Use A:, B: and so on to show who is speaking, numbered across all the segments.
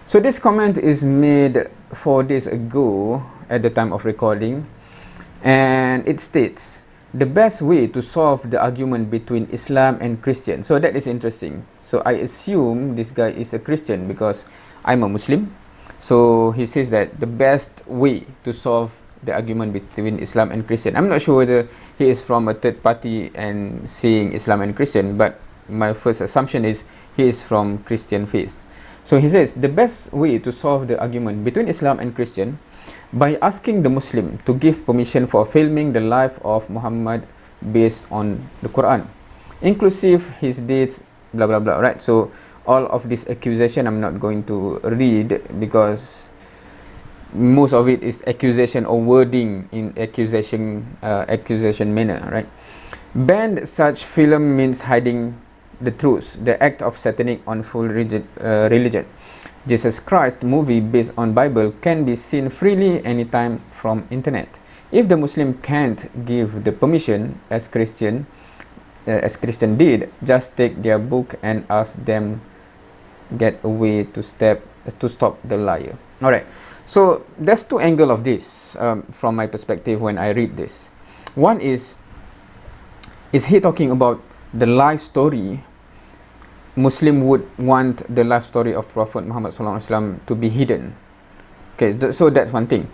A: So this comment is made 4 days ago at the time of recording, and it states, the best way to solve the argument between Islam and Christian. So that is interesting. So I assume this guy is a Christian because I'm a Muslim. So he says that the best way to solve the argument between Islam and Christian. I'm not sure whether he is from a third party and saying Islam and Christian, but my first assumption is he is from Christian faith. So he says the best way to solve the argument between Islam and Christian by asking the Muslim to give permission for filming the life of Muhammad based on the Quran, inclusive his dates, blah blah blah, right? So all of this accusation I'm not going to read because most of it is accusation or wording in accusation manner, right? Banned such film means hiding the truth, the act of satanic on full religion. Jesus Christ movie based on Bible can be seen freely anytime from internet. If the Muslim can't give the permission as Christian did, just take their book and ask them get away to stop the liar. All right. So there's two angles of this from my perspective when I read this. One is he talking about the life story? Muslim would want the life story of Prophet Muhammad SAW to be hidden. Okay, so that's one thing.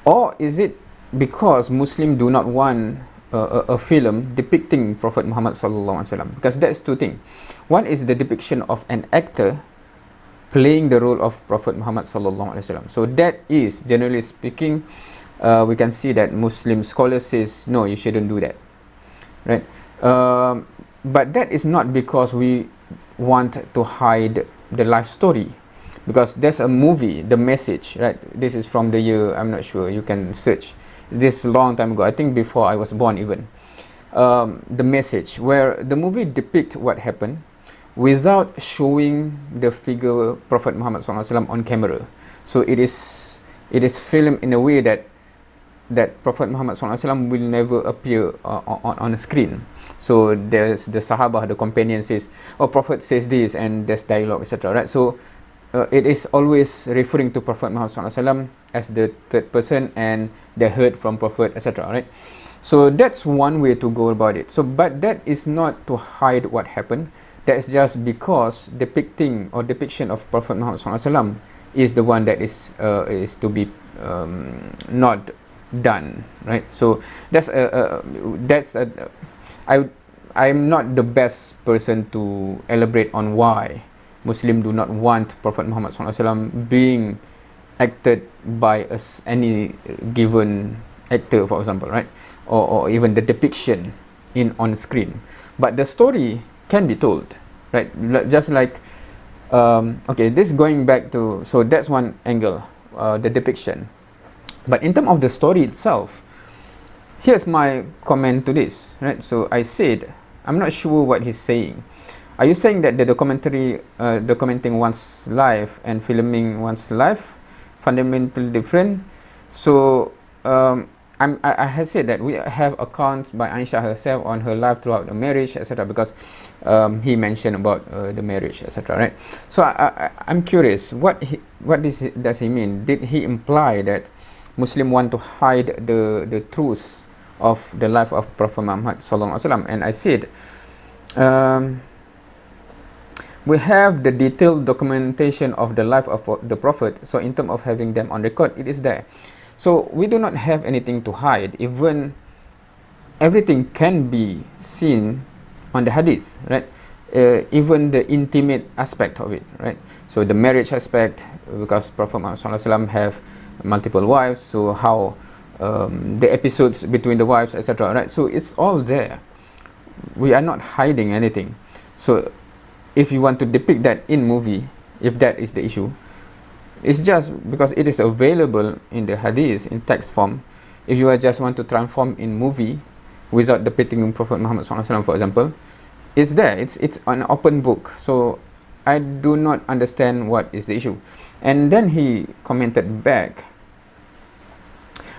A: Or is it because Muslim do not want a film depicting Prophet Muhammad SAW? Because that's two things. One is the depiction of an actor playing the role of Prophet Muhammad SAW. So that is, generally speaking, we can see that Muslim scholars says no, you shouldn't do that, right? But that is not because we want to hide the life story, because there's a movie, The Message, right? This is from the year, I'm not sure, you can search this long time ago, I think before I was born even. The Message, where the movie depict what happened without showing the figure Prophet Muhammad SAW on camera. So it is filmed in a way that Prophet Muhammad SAW will never appear on a screen. So there's the Sahabah, the companion says, oh, Prophet says this, and there's dialogue, etc. Right? So it is always referring to Prophet Muhammad SAW as the third person, and they heard from Prophet, etc. Right? So that's one way to go about it. So, but that is not to hide what happened. That's just because depiction of Prophet Muhammad SAW is the one that is to be not done, right? So I'm not the best person to elaborate on why Muslims do not want Prophet Muhammad SAW being acted by any given actor, for example, right? Or even the depiction on screen. But the story can be told, right? Just like okay, this going back to, so that's one angle, the depiction. But in terms of the story itself, here's my comment to this, right? So I said, I'm not sure what he's saying. Are you saying that the documenting one's life and filming one's life fundamentally different? So I had said that we have accounts by Aisha herself on her life throughout the marriage, etc. Because he mentioned about the marriage, etc. Right? So I'm curious, what does he mean? Did he imply that Muslim want to hide the truth of the life of Prophet Muhammad sallallahu alaihi wasallam? And I said, we have the detailed documentation of the life of the Prophet. So in terms of having them on record, it is there. So we do not have anything to hide. Even everything can be seen on the hadith, right? Even the intimate aspect of it, right? So the marriage aspect, because Prophet Muhammad sallallahu alaihi wasallam have multiple wives, so how the episodes between the wives, etc. Right? So it's all there. We are not hiding anything. So if you want to depict that in movie, if that is the issue, it's just because it is available in the hadith in text form. If you just want to transform in movie without depicting Prophet Muhammad SAW, for example, it's there. It's an open book. So I do not understand what is the issue. And then he commented back,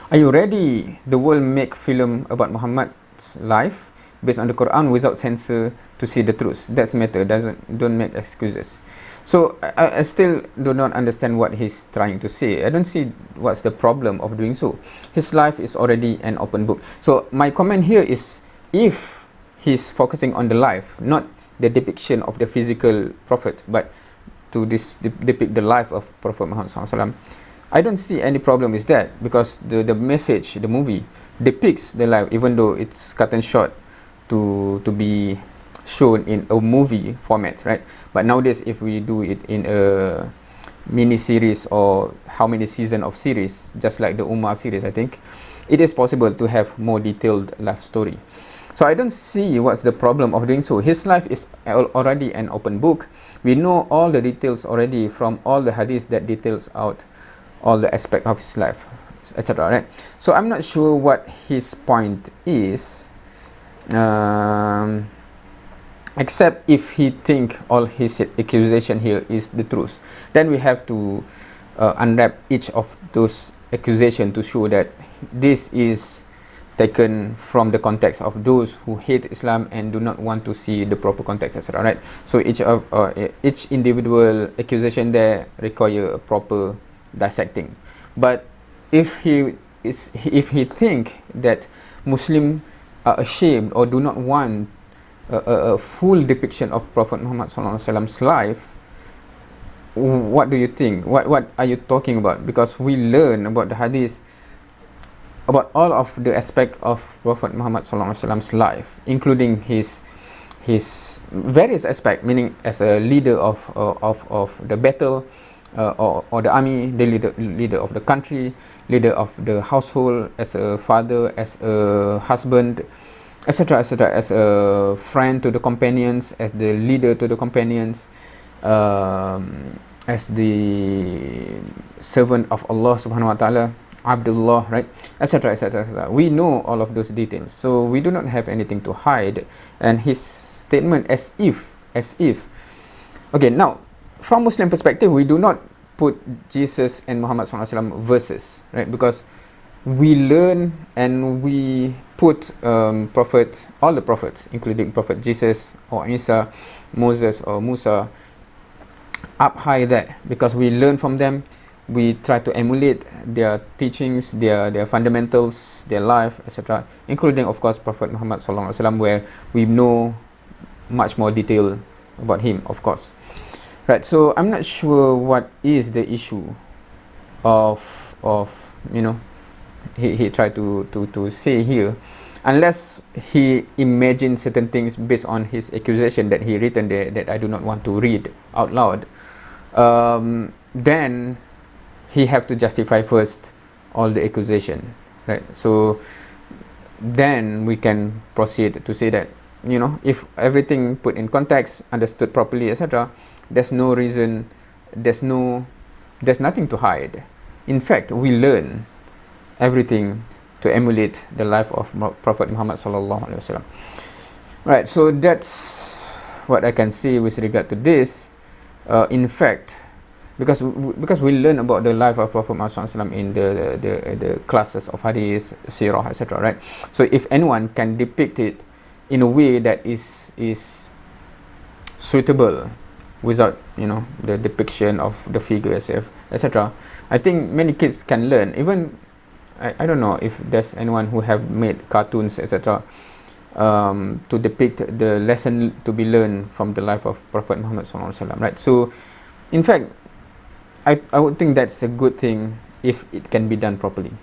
A: are you ready? The world make film about Muhammad's life based on the Quran without censor to see the truth. That's matter. Don't make excuses. So I still do not understand what he's trying to say. I don't see what's the problem of doing so. His life is already an open book. So my comment here is, if he's focusing on the life, not the depiction of the physical prophet, but to depict the life of Prophet Muhammad SAW, I don't see any problem with that, because the message, the movie, depicts the life, even though it's cut and short to be shown in a movie format, right? But nowadays, if we do it in a mini series or how many season of series, just like the Ummah series, I think it is possible to have more detailed life story. So I don't see what's the problem of doing so. His life is already an open book. We know all the details already from all the hadiths that details out all the aspect of his life, etc. Right? So I'm not sure what his point is, except if he think all his accusation here is the truth. Then we have to unwrap each of those accusations to show that this is taken from the context of those who hate Islam and do not want to see the proper context, etc. Right? So each individual accusation there require a proper dissecting. But if he think that Muslims are ashamed or do not want a full depiction of Prophet Muhammad SAW life, what do you think? What are you talking about? Because we learn about the hadith, about all of the aspect of Prophet Muhammad SAW life, including his various aspect, meaning as a leader of the battle, or the army, the leader of the country, leader of the household, as a father, as a husband, etc., etc., as a friend to the companions, as the leader to the companions, as the servant of Allah subhanahu wa ta'ala, Abdullah, right, etc., etc., etc. We know all of those details, so we do not have anything to hide. And his statement, as if, okay, now from Muslim perspective, we do not put Jesus and Muhammad SAW verses, right, because we learn and we put all the prophets, including Prophet Jesus or Isa, Moses or Musa, up high there, because we learn from them. We try to emulate their teachings, their fundamentals, their life, etc., including, of course, Prophet Muhammad SAW, where we know much more detail about him, of course. Right, so I'm not sure what is the issue of he tried to say here, unless he imagined certain things based on his accusation that he written there, that I do not want to read out loud. Then he have to justify first all the accusation, right? So then we can proceed to say that, if everything put in context, understood properly, etc., there's no reason, there's nothing to hide. In fact, we learn everything to emulate the life of Prophet Muhammad sallallahu alaihi wasallam. Right, so that's what I can say with regard to this. In fact, because we learn about the life of Prophet Muhammad sallallahu alaihi wasallam in the classes of hadith, sirah, etc., right? So if anyone can depict it in a way that is suitable, without the depiction of the figure etc., I think many kids can learn. Even I don't know if there's anyone who have made cartoons, etc., to depict the lesson to be learned from the life of Prophet Muhammad sallallahu alaihi wasallam, right? So in fact, I would think that's a good thing if it can be done properly.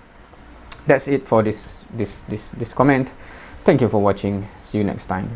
A: That's it for this comment. Thank you for watching. See you next time.